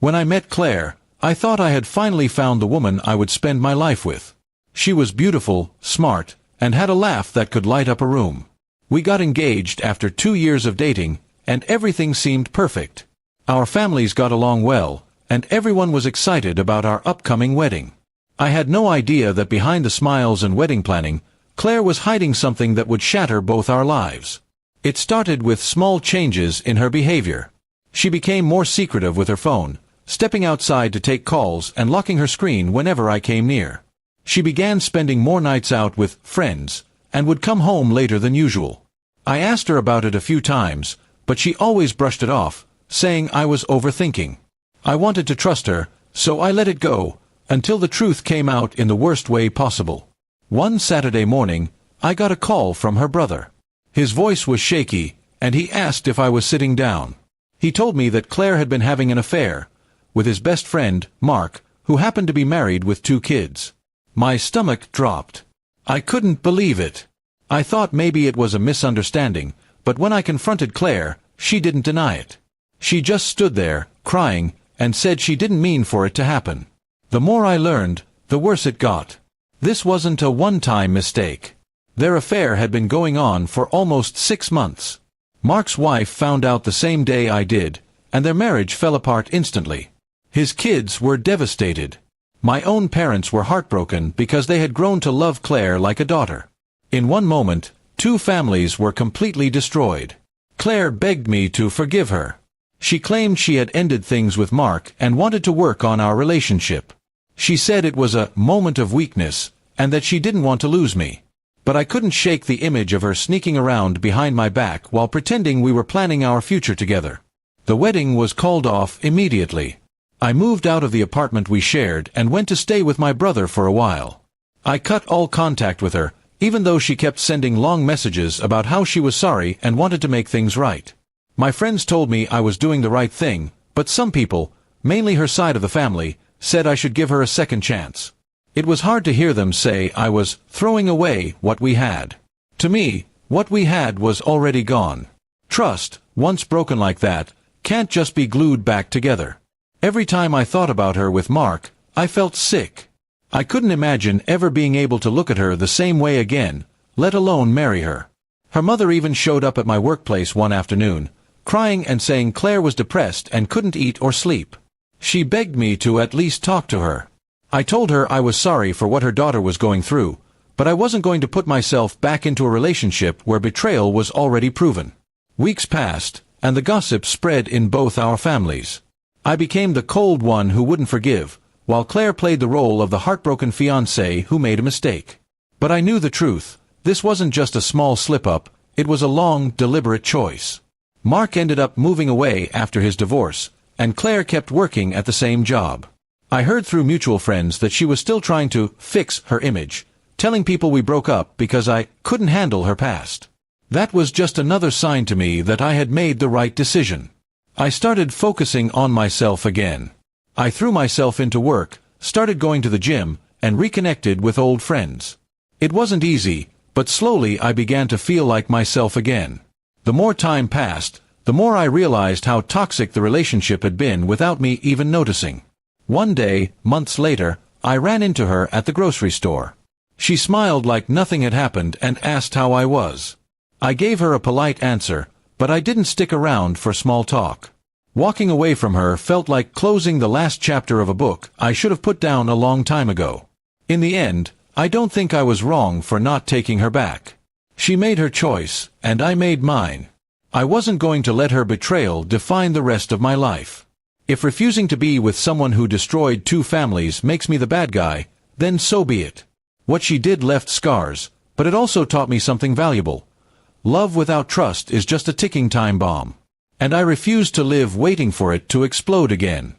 When I met Claire, I thought I had finally found the woman I would spend my life with. She was beautiful, smart, and had a laugh that could light up a room. We got engaged after 2 years of dating, and everything seemed perfect. Our families got along well, and everyone was excited about our upcoming wedding. I had no idea that behind the smiles and wedding planning, Claire was hiding something that would shatter both our lives. It started with small changes in her behavior. She became more secretive with her phone, stepping outside to take calls and locking her screen whenever I came near. She began spending more nights out with friends, and would come home later than usual. I asked her about it a few times, but she always brushed it off, saying I was overthinking. I wanted to trust her, so I let it go, until the truth came out in the worst way possible. One Saturday morning, I got a call from her brother. His voice was shaky, and he asked if I was sitting down. He told me that Claire had been having an affair with his best friend, Mark, who happened to be married with 2 kids. My stomach dropped. I couldn't believe it. I thought maybe it was a misunderstanding, but when I confronted Claire, she didn't deny it. She just stood there, crying, and said she didn't mean for it to happen. The more I learned, the worse it got. This wasn't a one-time mistake. Their affair had been going on for almost 6 months. Mark's wife found out the same day I did, and their marriage fell apart instantly. His kids were devastated. My own parents were heartbroken because they had grown to love Claire like a daughter. In one moment, 2 families were completely destroyed. Claire begged me to forgive her. She claimed she had ended things with Mark and wanted to work on our relationship. She said it was a moment of weakness, and that she didn't want to lose me. But I couldn't shake the image of her sneaking around behind my back while pretending we were planning our future together. The wedding was called off immediately. I moved out of the apartment we shared and went to stay with my brother for a while. I cut all contact with her, even though she kept sending long messages about how she was sorry and wanted to make things right. My friends told me I was doing the right thing, but some people, mainly her side of the family, said I should give her a second chance. It was hard to hear them say I was throwing away what we had. To me, what we had was already gone. Trust, once broken like that, can't just be glued back together. Every time I thought about her with Mark, I felt sick. I couldn't imagine ever being able to look at her the same way again, let alone marry her. Her mother even showed up at my workplace one afternoon, crying and saying Claire was depressed and couldn't eat or sleep. She begged me to at least talk to her. I told her I was sorry for what her daughter was going through, but I wasn't going to put myself back into a relationship where betrayal was already proven. Weeks passed, and the gossip spread in both our families. I became the cold one who wouldn't forgive, while Claire played the role of the heartbroken fiancé who made a mistake. But I knew the truth. This wasn't just a small slip-up, it was a long, deliberate choice. Mark ended up moving away after his divorce, and Claire kept working at the same job. I heard through mutual friends that she was still trying to fix her image, telling people we broke up because I couldn't handle her past. That was just another sign to me that I had made the right decision. I started focusing on myself again. I threw myself into work, started going to the gym, and reconnected with old friends. It wasn't easy, but slowly I began to feel like myself again. The more time passed, the more I realized how toxic the relationship had been without me even noticing. One day, months later, I ran into her at the grocery store. She smiled like nothing had happened and asked how I was. I gave her a polite answer, but I didn't stick around for small talk. Walking away from her felt like closing the last chapter of a book I should have put down a long time ago. In the end, I don't think I was wrong for not taking her back. She made her choice, and I made mine. I wasn't going to let her betrayal define the rest of my life. If refusing to be with someone who destroyed 2 families makes me the bad guy, then so be it. What she did left scars, but it also taught me something valuable. Love without trust is just a ticking time bomb. And I refuse to live waiting for it to explode again.